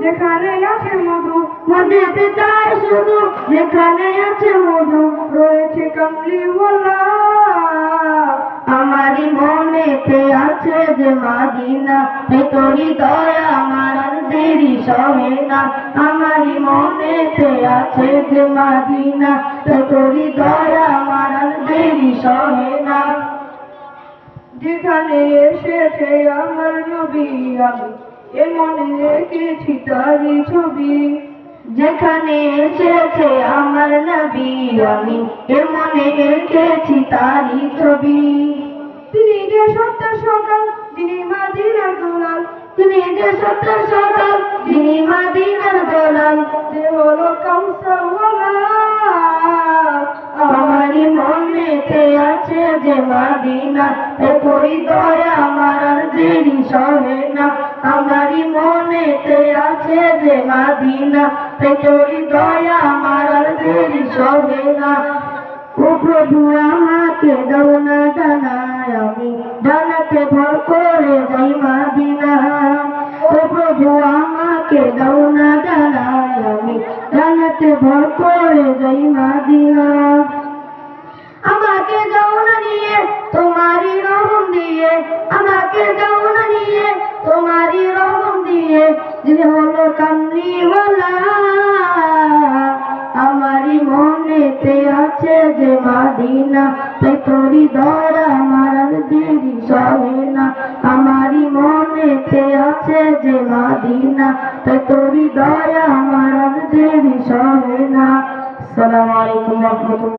যেখানে আছে মধু মধুতে চাই শুধু, যেখানে আছে মধু রয়েছে কামলিওয়ালা। আমারই মনেতে আছে যে মাদিনা, তোরই দয়া আমার আর দেরি সহে না। আমারই মনেতে আছে যে মাদিনা, তোরই দয়া আমার আর দেরি সহে না। যেখানে এসেছে আমার নবী আমি এ মনে রেখেছি তারই ছবি। যেখানে এসেছে আমার নবী আমি এ মনে রেখেছি তারই ছবি। তিনি যে সত্যের সকাল, তিনি মদিনার দুলাল, তিনি যে সত্যের সকাল, তিনি মদিনার দুলাল, যে হলো কাউসারওয়ালা। আমারই মনেতে আছে যে মাদিনা, তোরই দয়া আমার আর দেরি সহে না। আমারই মনেতে আছে যে মাদিনা, তোরই দয়া আমার আর দেরি সহে না। ও প্রভু আমাকে দাও না জানায়, আমি জানাতে ভর করে যাই মাদিনা। ও প্রভু আমাকে দাও না জানায়, আমি জানাতে ভর করে যাই মাদিনা। আমাকে যাও না নিয়ে তোমারই রহম দিয়ে, আমাকে যাও না নিয়ে তোমারই রহম দিয়ে, যে হলো কামলিওয়ালা। আমারই মনেতে আছে যে মাদিনা, তোরই দয়া আমার আর দেরি সহে না। আমারই মনেতে আছে যে মাদিনা, তোরই দয়া আমার আর দেরি সহে না। আসসালামু আলাইকুম ওয়া রাহমাতুল্লাহ।